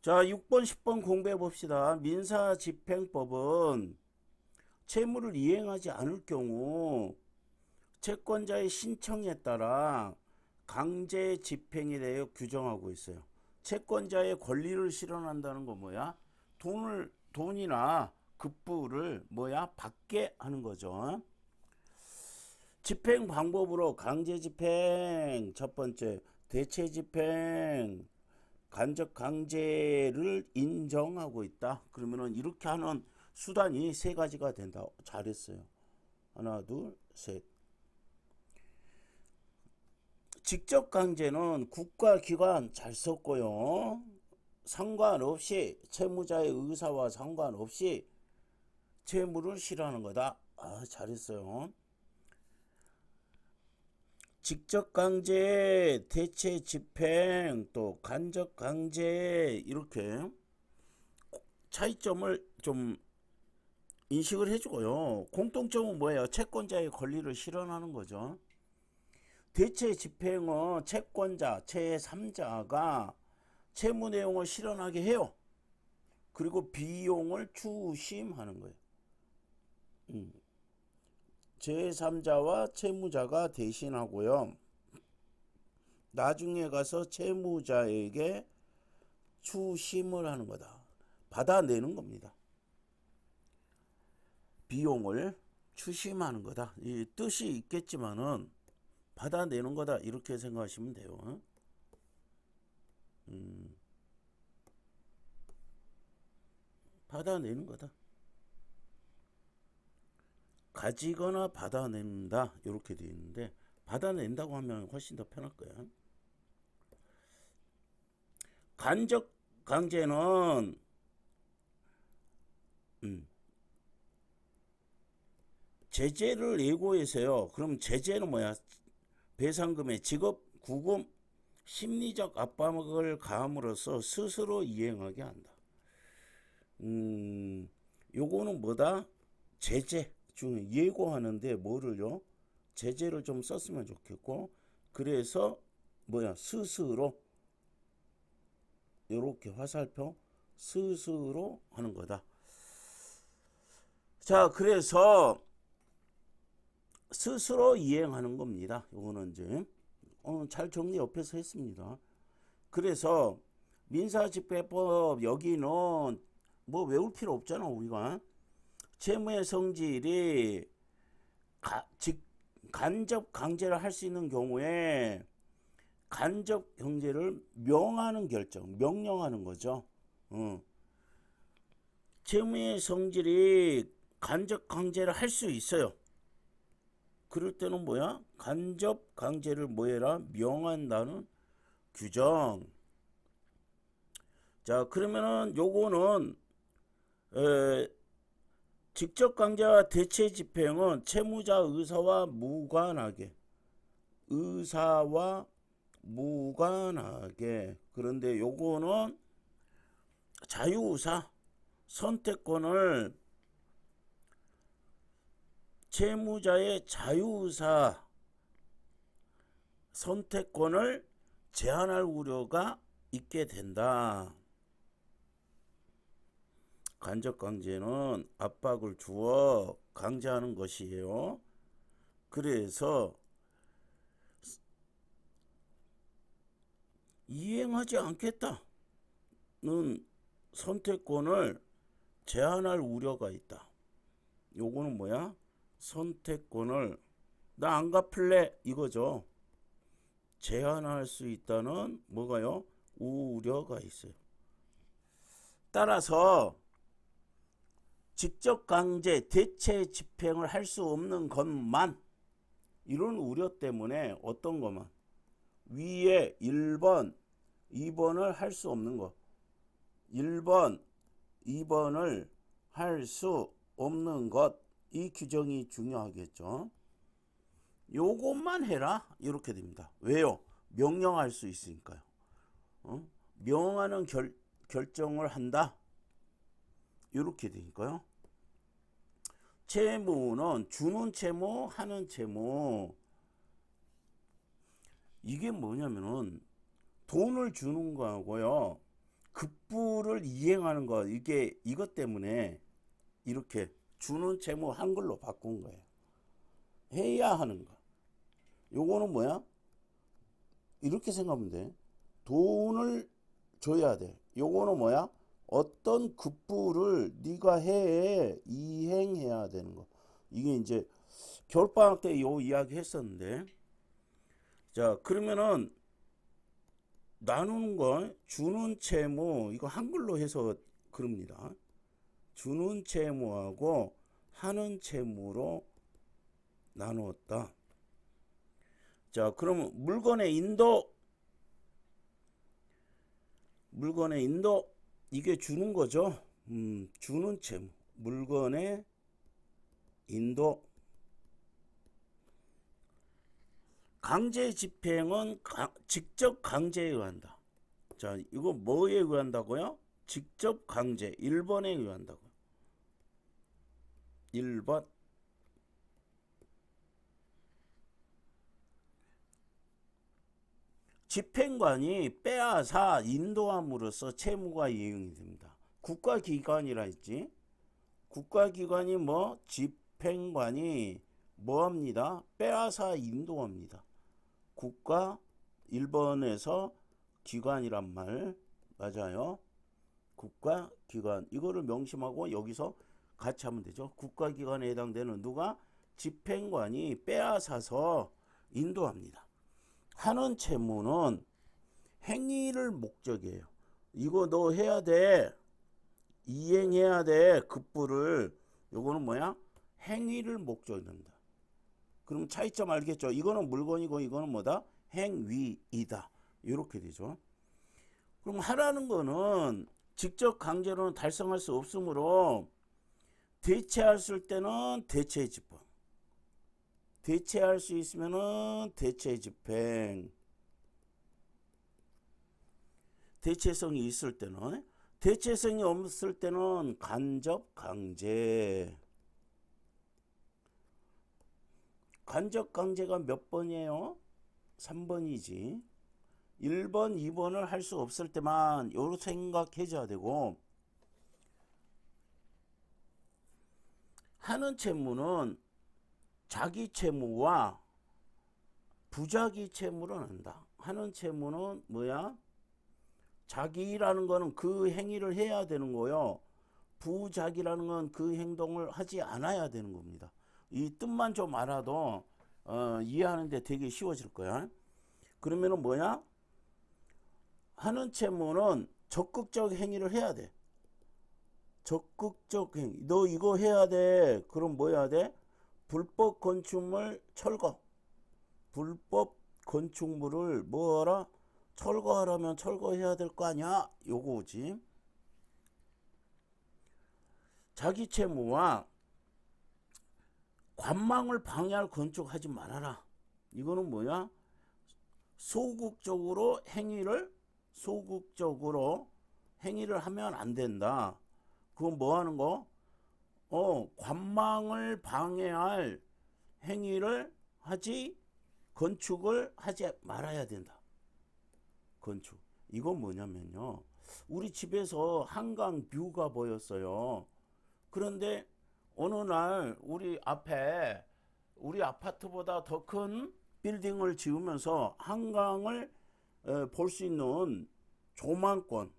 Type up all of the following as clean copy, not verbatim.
자, 6번, 10번 공부해 봅시다. 민사집행법은 채무를 이행하지 않을 경우 채권자의 신청에 따라 강제 집행에 대해 규정하고 있어요. 채권자의 권리를 실현한다는 거 뭐야? 돈이나 급부를 뭐야? 받게 하는 거죠. 집행 방법으로 강제 집행, 첫 번째, 대체 집행, 간접 강제를 인정하고 있다. 그러면은 이렇게 하는 수단이 세 가지가 된다. 잘했어요. 하나, 둘, 셋. 직접 강제는 국가기관 잘 썼고요. 상관없이 채무자의 의사와 상관없이 채무를 실현하는 거다. 아, 잘했어요. 직접 강제, 대체 집행, 또 간접 강제 이렇게 차이점을 좀 인식을 해주고요. 공통점은 뭐예요? 채권자의 권리를 실현하는 거죠. 대체 집행은 채권자, 제3자가 채무 내용을 실현하게 해요. 그리고 비용을 추심하는 거예요. 제3자와 채무자가 대신하고요. 나중에 가서 채무자에게 추심을 하는 거다. 받아내는 겁니다. 비용을 추심하는 거다. 이 뜻이 있겠지만은 받아내는 거다. 이렇게 생각하시면 돼요. 받아내는 거다. 가지거나 받아낸다. 이렇게 되어 있는데 받아낸다고 하면 훨씬 더 편할 거야. 간접 강제는 제재를 예고해서요. 그럼 제재는 뭐야? 배상금의 지급, 구금, 심리적 압박을 가함으로써 스스로 이행하게 한다. 요거는 뭐다? 제재 중에 예고하는데 뭐를요? 제재를 좀 썼으면 좋겠고, 그래서 뭐야? 스스로 요렇게 화살표 스스로 하는 거다. 자, 그래서 스스로 이행하는 겁니다. 요거는 이제 잘 정리 옆에서 했습니다. 그래서 민사집행법 여기는 뭐 외울 필요 없잖아. 우리가 채무의 성질이 간접 강제를 할 수 있는 경우에 간접 강제를 명하는 결정, 명령하는 거죠. 채무의 성질이 간접 강제를 할 수 있어요. 그럴 때는 뭐야? 간접 강제를 뭐해라? 명한다는 규정. 자, 그러면은 요거는 직접 강제와 대체 집행은 채무자 의사와 무관하게. 그런데 요거는 자유의사 선택권을 채무자의 자유의사 선택권을 제한할 우려가 있게 된다. 간접 강제는 압박을 주어 강제하는 것이에요. 그래서 이행하지 않겠다는 선택권을 제한할 우려가 있다. 요거는 뭐야? 선택권을 나 안 갚을래 이거죠. 제한할 수 있다는 뭐가요? 우려가 있어요. 따라서 직접 강제, 대체 집행을 할 수 없는 것만, 이런 우려 때문에 어떤 것만, 위에 1번, 2번을 할 수 없는 것, 1번, 2번을 할 수 없는 것, 이 규정이 중요하겠죠. 요것만 해라 이렇게 됩니다. 왜요? 명령할 수 있으니까요. 명하는 결정을 한다 이렇게 되니까요. 채무는 주는 채무, 하는 채무. 이게 뭐냐면은 돈을 주는 거하고요. 급부를 이행하는 거, 이게 이것 때문에 이렇게 주는 채무 한글로 바꾼 거예요. 해야 하는 거. 요거는 뭐야? 이렇게 생각하면 돼. 돈을 줘야 돼. 요거는 뭐야? 어떤 급부를 네가 해 이행해야 되는 거. 이게 이제 겨울방학 때 요 이야기 했었는데, 자 그러면은 나누는 거 주는 채무 이거 한글로 해서 그럽니다. 주는 채무하고 하는 채무로 나누었다. 자 그러면 물건의 인도 이게 주는 거죠. 주는 채무 물건의 인도. 강제 집행은 직접 강제에 의한다. 자 이거 뭐에 의한다고요? 직접 강제 1번에 의한다고요. 1번. 집행관이 빼앗아 인도함으로써 채무가 이행이 됩니다. 국가기관이라 했지. 국가기관이 뭐 집행관이 뭐합니다? 빼앗아 인도합니다. 국가 1번에서 기관이란 말 맞아요. 국가기관 이거를 명심하고 여기서 같이 하면 되죠. 국가기관에 해당되는 누가? 집행관이 빼앗아서 인도합니다. 하는 채무는 행위를 목적이에요. 이거 너 해야 돼. 이행해야 돼. 급부를. 요거는 뭐야? 행위를 목적이란다. 그럼 차이점 알겠죠? 이거는 물건이고 이거는 뭐다? 행위이다. 이렇게 되죠. 그럼 하라는 거는 직접 강제로는 달성할 수 없으므로 대체할 때는 대체 집행. 대체할 수 있으면은 대체 집행. 대체성이 있을 때는, 대체성이 없을 때는 간접 강제. 간접 강제가 몇 번이에요? 3번이지. 1번, 2번을 할 수 없을 때만 요렇게 생각해줘야 되고, 하는 채무는 자기 채무와 부자기 채무를 한다. 하는 채무는 뭐야? 자기라는 거는 그 행위를 해야 되는 거요. 부자기라는 건 그 행동을 하지 않아야 되는 겁니다. 이 뜻만 좀 알아도 이해하는데 되게 쉬워질 거야. 그러면은 뭐야? 하는 채무는 적극적 행위를 해야 돼. 적극적 행위. 너 이거 해야 돼. 그럼 뭐 해야 돼? 불법 건축물 철거. 불법 건축물을 뭐하라? 철거하려면 철거해야 될 거 아니야? 요거지. 자기 채무와 관망을 방해할 건축하지 말아라. 이거는 뭐야? 소극적으로 행위를 하면 안 된다. 그건 뭐 하는 거? 관망을 방해할 행위를 건축을 하지 말아야 된다. 건축. 이건 뭐냐면요. 우리 집에서 한강 뷰가 보였어요. 그런데 어느 날 우리 아파트보다 더 큰 빌딩을 지으면서 한강을 볼 수 있는 조망권을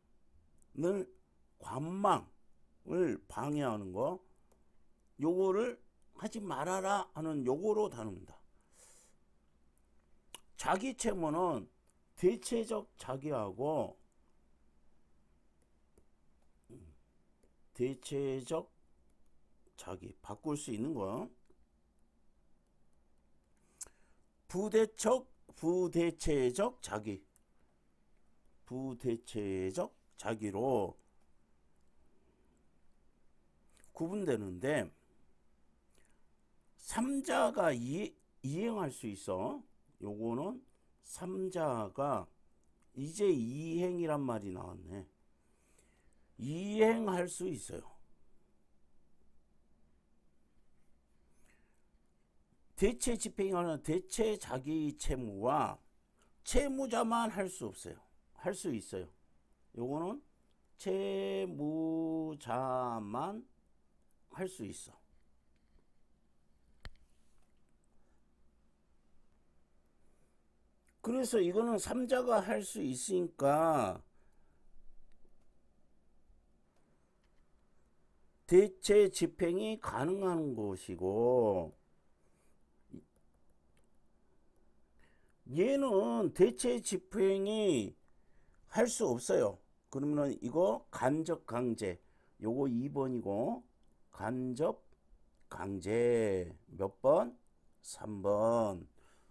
관망을 방해하는 거, 요거를 하지 말아라 하는 요거로 다룹니다. 자기 채무는 대체적 자기하고 대체적 자기 바꿀 수 있는 거. 부대체적 자기로 구분되는데 3자가 이행할 수 있어. 요거는 3자가 이제 이행이란 말이 나왔네. 이행할 수 있어요. 대체 집행하는 대체 자기 채무와 채무자만 할 수 없어요. 할 수 있어요. 요거는 채무자만 할 수 있어. 그래서 이거는 3자가 할 수 있으니까 대체 집행이 가능한 것이고, 얘는 대체 집행이 할 수 없어요. 그러면은 이거 간접 강제, 요거 2번이고 간접 강제 몇 번? 3번.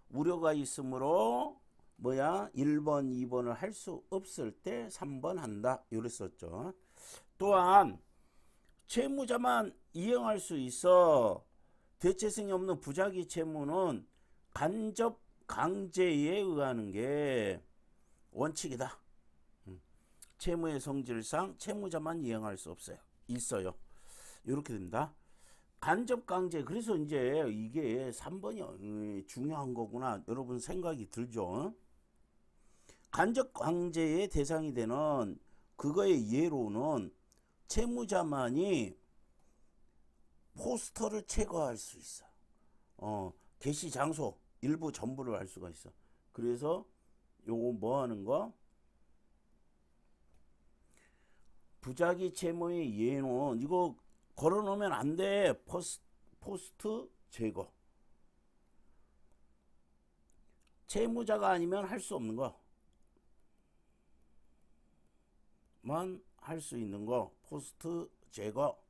우려가 있으므로 뭐야? 1번, 2번을 할 수 없을 때 3번 한다. 이랬었죠. 또한 채무자만 이행할 수 있어. 대체성이 없는 부작위 채무는 간접 강제에 의하는 게 원칙이다. 채무의 성질상 채무자만 이행할 수 없어요. 있어요. 이렇게 됩니다. 간접 강제. 그래서 이제 이게 3번이 중요한 거구나. 여러분 생각이 들죠? 간접 강제의 대상이 되는 그거의 예로는 채무자만이 포스터를 체거할 수 있어. 게시 장소 일부 전부를 알 수가 있어. 그래서 요거 뭐 하는 거? 부작위 채무의 예는 이거 걸어놓으면 안 돼. 포스트 제거. 채무자가 아니면 할 수 없는 거. 만 할 수 있는 거. 포스트 제거.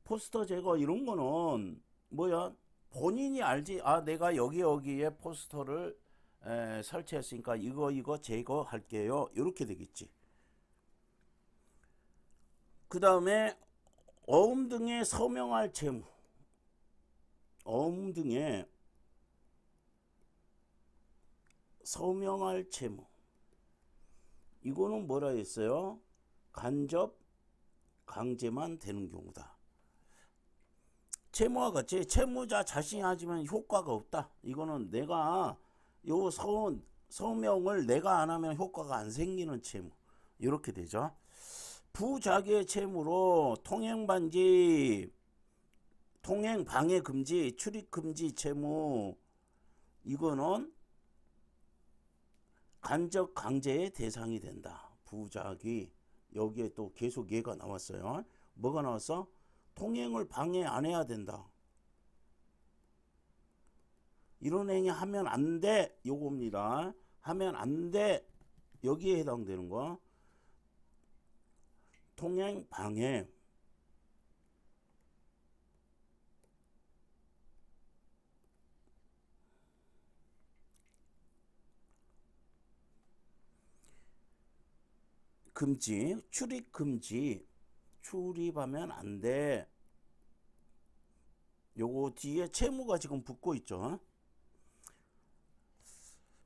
포스터 제거 이런 거는 뭐야? 본인이 알지. 아, 내가 여기에 포스터를 설치했으니까 이거 제거할게요. 이렇게 되겠지. 그 다음에 어음 등의 서명할 채무. 어음 등의 서명할 채무. 이거는 뭐라 했어요? 간접 강제만 되는 경우다. 채무와 같이 채무자 자신이 하지만 효과가 없다. 이거는 내가 요 서명을 내가 안 하면 효과가 안 생기는 채무. 이렇게 되죠. 부작위의 채무로 통행방해 금지, 출입 금지 채무. 이거는 간접 강제의 대상이 된다. 부작위. 여기에 또 계속 얘가 나왔어요. 뭐가 나왔어? 통행을 방해 안 해야 된다. 이런 행위 하면 안 돼. 요겁니다. 하면 안 돼. 여기에 해당되는 거. 통행 방해. 금지, 출입 금지. 출입하면 안 돼. 요거 뒤에 채무가 지금 붙고 있죠.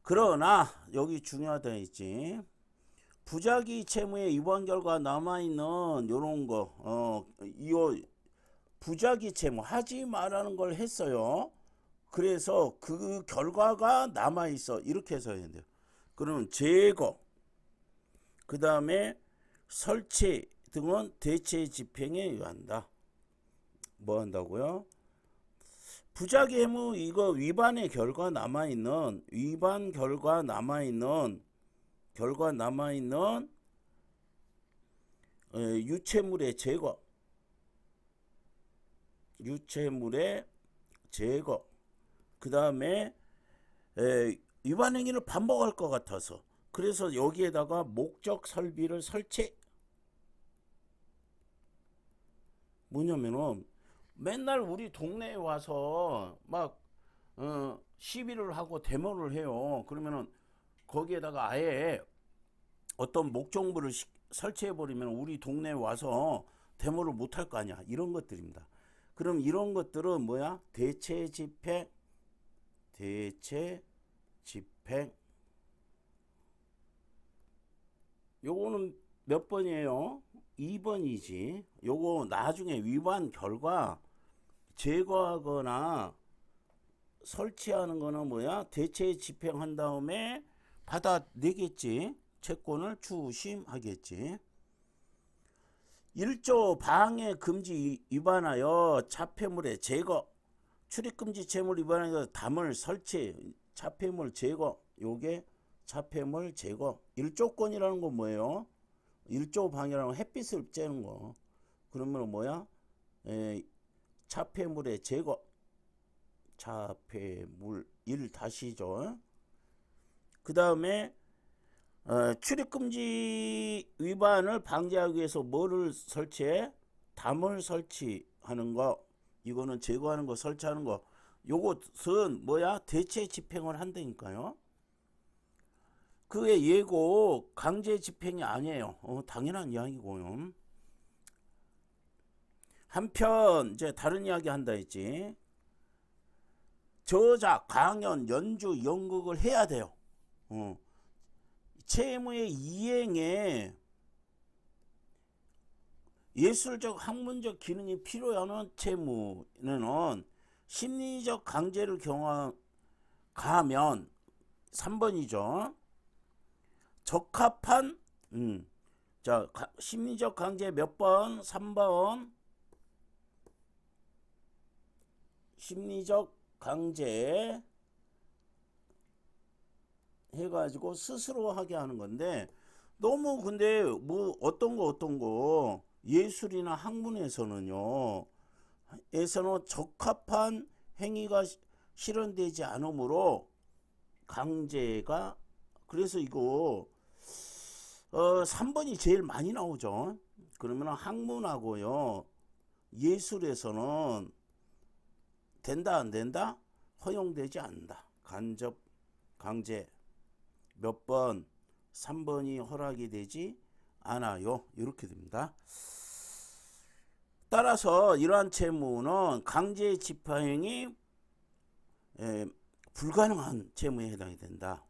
그러나 여기 중요하다 있지. 부작위 채무의 위반 결과 남아있는 요런 거, 이거 부작위 채무 하지 말라는 걸 했어요. 그래서 그 결과가 남아있어. 이렇게 해서 해야 돼요. 그러면 제거, 그 다음에 설치 등은 대체 집행에 의한다. 뭐 한다고요? 부작위 해무 이거 위반의 결과 남아있는 유체물의 제거. 그 다음에 위반 행위를 반복할 것 같아서 그래서 여기에다가 목적 설비를 설치. 뭐냐면은 맨날 우리 동네에 와서 막 시비를 하고 데모를 해요. 그러면은 거기에다가 아예 어떤 목적물을 설치해 버리면 우리 동네에 와서 데모를 못 할 거 아니야. 이런 것들입니다. 그럼 이런 것들은 뭐야? 대체 집행. 요거는 몇 번이에요? 2번이지. 요거 나중에 위반 결과 제거하거나 설치하는 거는 뭐야? 대체 집행한 다음에 받아내겠지. 채권을 추심하겠지. 1조 방해 금지 위반하여 자폐물의 제거, 출입금지 채무 위반하여 담을 설치, 자폐물 제거, 요게 자폐물 제거. 1조건이라는 건 뭐예요? 1조 방해라는 건 햇빛을 쬐는 거. 그러면 뭐야? 자폐물의 제거. 자폐물 1-죠. 그 다음에 출입금지 위반을 방지하기 위해서 뭐를 설치해? 담을 설치하는 거. 이거는 제거하는 거, 설치하는 거. 요것은 뭐야? 대체 집행을 한다니까요. 그게 예고 강제 집행이 아니에요. 당연한 이야기고요. 한편 이제 다른 이야기 한다 했지. 저작, 강연, 연주, 연극을 해야 돼요. 채무의 이행에 예술적, 학문적 기능이 필요한 채무는 심리적 강제를 가하면 3번이죠. 적합한 자, 심리적 강제 몇 번? 3번. 심리적 강제 해가지고 스스로 하게 하는 건데, 너무 근데 뭐 어떤 거 예술이나 학문에서는 적합한 행위가 실현되지 않으므로 강제가, 그래서 이거 3번이 제일 많이 나오죠. 그러면 학문하고요 예술에서는 된다 안 된다? 허용되지 않는다. 간접 강제 몇 번? 3번이 허락이 되지 않아요. 이렇게 됩니다. 따라서 이러한 채무는 강제 집행이 불가능한 채무에 해당이 된다.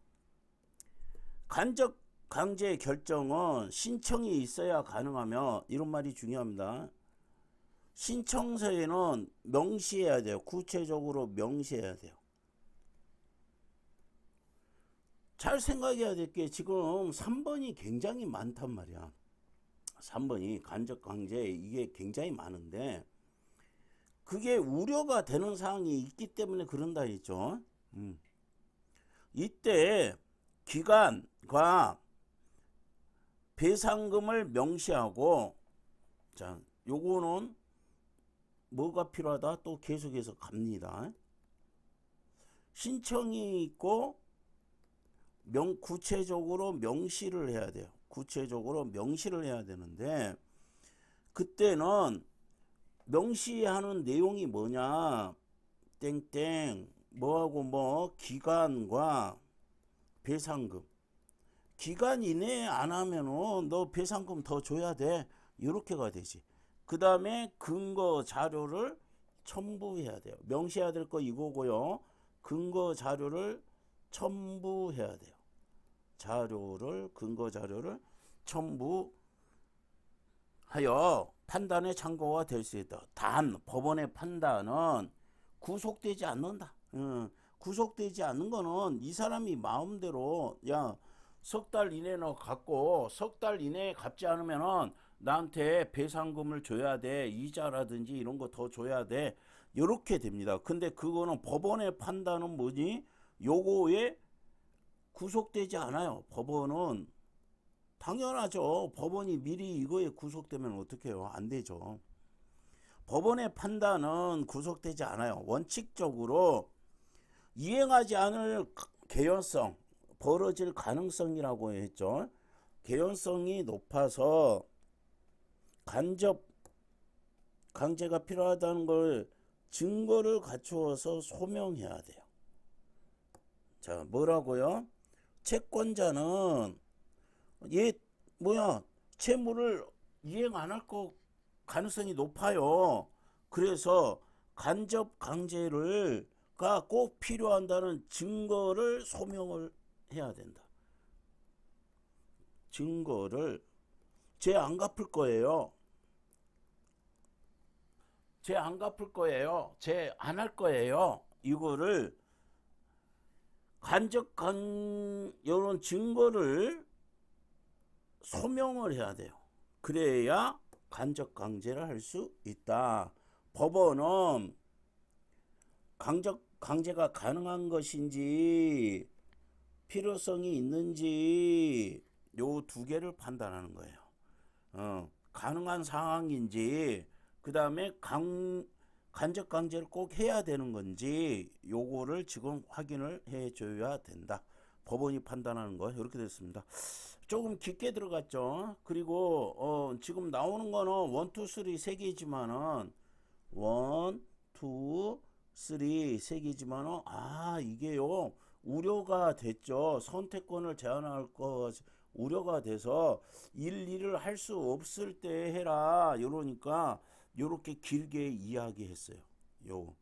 간접 강제 결정은 신청이 있어야 가능하며, 이런 말이 중요합니다. 신청서에는 명시해야 돼요. 구체적으로 명시해야 돼요. 잘 생각해야 될 게 지금 3번이 굉장히 많단 말이야. 3번이 간접 강제, 이게 굉장히 많은데 그게 우려가 되는 사항이 있기 때문에 그런다 했죠. 이때 기간과 배상금을 명시하고, 자, 요거는 뭐가 필요하다? 또 계속해서 갑니다. 신청이 있고 구체적으로 명시를 해야 돼요. 구체적으로 명시를 해야 되는데, 그때는 명시하는 내용이 뭐냐? 땡땡 뭐하고 뭐 기간과 배상금. 기간 이내에 안 하면은 너 배상금 더 줘야 돼. 이렇게가 되지. 그 다음에 근거 자료를 첨부해야 돼요. 명시해야 될 거 이거고요. 근거 자료를 첨부해야 돼요. 근거 자료를 첨부하여 판단의 참고가 될 수 있다. 단 법원의 판단은 구속되지 않는다. 구속되지 않는 거는 이 사람이 마음대로 석 달 이내는 갚고 석 달 이내에 갚지 않으면은 나한테 배상금을 줘야 돼. 이자라든지 이런 거 더 줘야 돼. 이렇게 됩니다. 근데 그거는 법원의 판단은 뭐니? 요거에 구속되지 않아요. 법원은 당연하죠. 법원이 미리 이거에 구속되면 어떻게 해요? 안 되죠. 법원의 판단은 구속되지 않아요. 원칙적으로 이행하지 않을 개연성, 벌어질 가능성이라고 했죠. 개연성이 높아서 간접 강제가 필요하다는 걸 증거를 갖추어서 소명해야 돼요. 자, 뭐라고요? 채권자는 채무를 이행 안 할 거 가능성이 높아요. 그래서 간접 강제가 꼭 필요한다는 증거를 소명을 해야 된다. 증거를 쟤 안 갚을 거예요. 쟤 안 갚을 거예요. 쟤 안 할 거예요. 이거를 이런 증거를 소명을 해야 돼요. 그래야 간접 강제를 할 수 있다. 법원은 강제가 가능한 것인지 필요성이 있는지 요 두 개를 판단하는 거예요. 가능한 상황인지 그 다음에 간접 강제를 꼭 해야 되는 건지 요거를 지금 확인을 해 줘야 된다. 법원이 판단하는 거 이렇게 됐습니다. 조금 깊게 들어갔죠. 그리고 지금 나오는 거는 1, 2, 3 세 개지만은 1, 2, 3 세 개지만은 이게요 우려가 됐죠. 선택권을 제한할 것 우려가 돼서 일일을 할 수 없을 때 해라 이러니까 요렇게 길게 이야기했어요. 요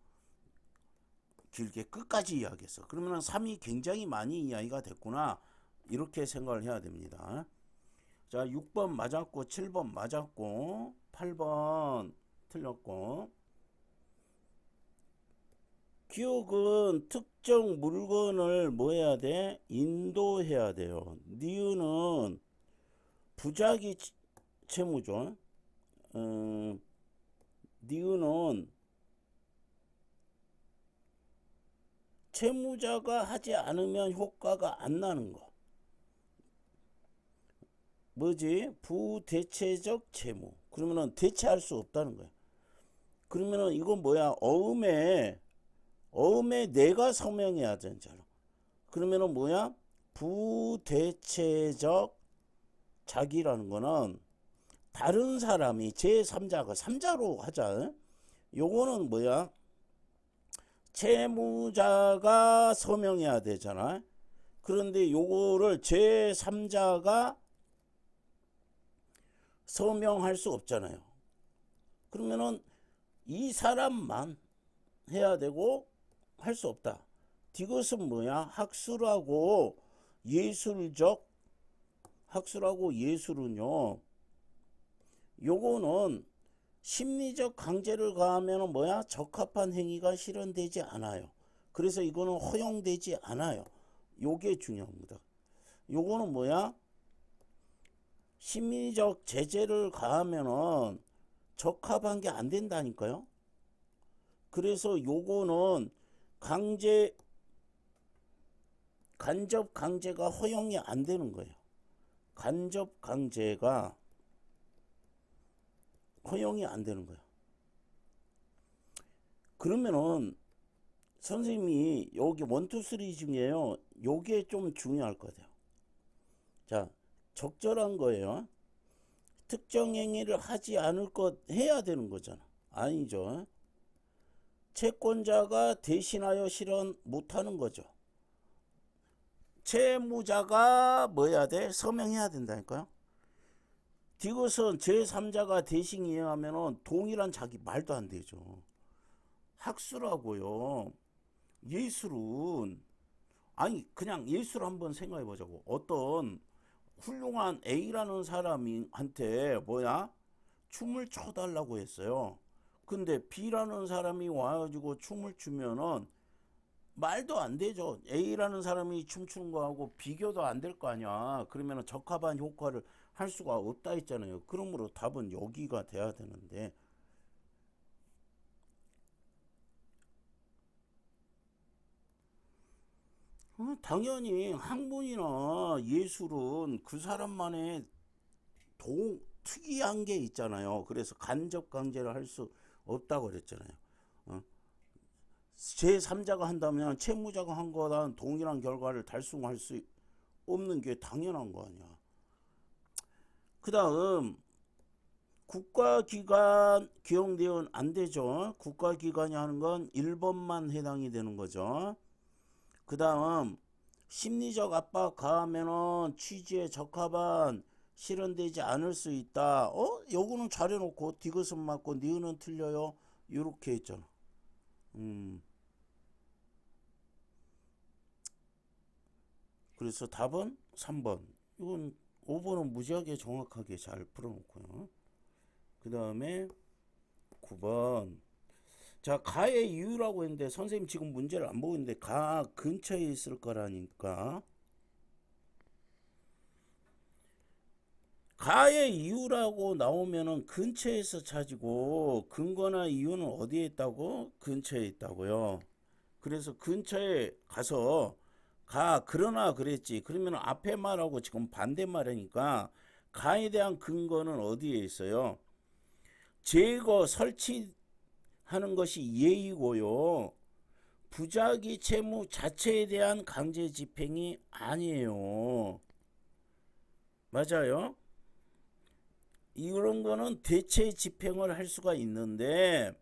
길게 끝까지 이야기했어. 그러면 3이 굉장히 많이 이야기가 됐구나 이렇게 생각을 해야 됩니다. 자 6번 맞았고 7번 맞았고 8번 틀렸고 기억은 특정 물건을 뭐 해야 돼? 인도해야 돼요. 니은은 부작위 채무죠. 니은은 채무자가 하지 않으면 효과가 안 나는 거. 뭐지? 부대체적 채무. 그러면은 대체할 수 없다는 거야. 그러면은 이건 뭐야? 어음에 내가 서명해야 되잖아. 그러면은 뭐야? 부대체적 자기라는 거는 다른 사람이 제3자가 3자로 하자. 요거는 뭐야? 채무자가 서명해야 되잖아. 그런데 요거를 제3자가 서명할 수 없잖아요. 그러면은 이 사람만 해야 되고 할 수 없다. 이것은 뭐야? 학술하고 예술은요. 요거는 심리적 강제를 가하면 뭐야? 적합한 행위가 실현되지 않아요. 그래서 이거는 허용되지 않아요. 요게 중요합니다. 요거는 뭐야? 심리적 제재를 가하면은 적합한 게 안 된다니까요. 그래서 요거는 간접 강제가 허용이 안 되는 거예요. 간접 강제가 허용이 안 되는 거예요. 그러면은 선생님이 여기 1, 2, 3 중에요. 요게 좀 중요할 것 같아요. 자, 적절한 거예요. 특정 행위를 하지 않을 것 해야 되는 거잖아. 아니죠. 채권자가 대신하여 실현 못하는 거죠. 채무자가 뭐 해야 돼? 서명해야 된다니까요. 이것은 제3자가 대신 이행하면 동일한 자기 말도 안 되죠. 학술하고요. 예술은 그냥 예술 한번 생각해 보자고. 어떤 훌륭한 A라는 사람한테 뭐야? 춤을 춰달라고 했어요. 근데 B라는 사람이 와가지고 춤을 추면은 말도 안 되죠. A라는 사람이 춤추는 거하고 비교도 안 될 거 아니야. 그러면은 적합한 효과를 할 수가 없다 했잖아요. 그러므로 답은 여기가 돼야 되는데. 당연히 학문이나 예술은 그 사람만의 특이한 게 있잖아요. 그래서 간접 강제를 할 수 없다고 그랬잖아요. 제3자가 한다면 채무자가 한 거랑 동일한 결과를 달성할 수 없는 게 당연한 거 아니야. 그 다음 국가기관 기용대응 안 되죠. 국가기관이 하는 건 1번만 해당이 되는 거죠. 그 다음 심리적 압박 가하면은 취지에 적합한 실현되지 않을 수 있다. 요거는 잘해놓고 디귿은 맞고 니은은 틀려요. 요렇게 했잖아. 그래서 답은 3번. 이건 5번은 무지하게 정확하게 잘 풀어놓고요. 그 다음에 9번. 자, 가의 이유라고 했는데 선생님 지금 문제를 안 보고 있는데 가 근처에 있을 거라니까. 가의 이유라고 나오면은 근처에서 찾고 근거나 이유는 어디에 있다고? 근처에 있다고요. 그래서 근처에 가서 가 그러나 그랬지. 그러면 앞에 말하고 지금 반대말이니까 가에 대한 근거는 어디에 있어요? 제거 설치하는 것이 예의고요. 부작위 채무 자체에 대한 강제 집행이 아니에요. 맞아요? 이런 거는 대체 집행을 할 수가 있는데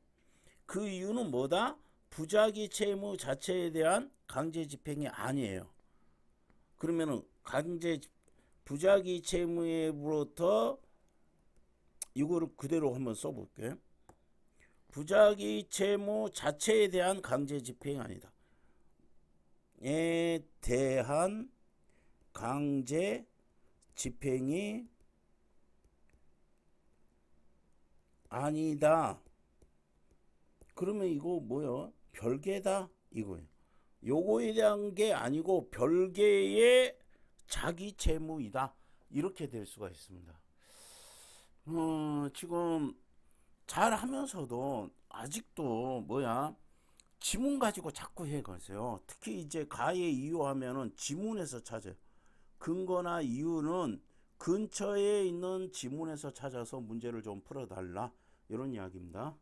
그 이유는 뭐다? 부작위 채무 자체에 대한 강제 집행이 아니에요. 그러면은 부작위 채무로부터 이거를 그대로 한번 써볼게. 부작위 채무 자체에 대한 강제 집행이 아니다. 에 대한 강제 집행이 아니다. 그러면 이거 뭐요? 별개다 이거예요. 요거에 대한 게 아니고 별개의 자기 채무이다. 이렇게 될 수가 있습니다. 지금 잘 하면서도 아직도 지문 가지고 자꾸 해가세요. 특히 이제 가의 이유 하면은 지문에서 찾아요. 근거나 이유는 근처에 있는 지문에서 찾아서 문제를 좀 풀어달라. 이런 이야기입니다.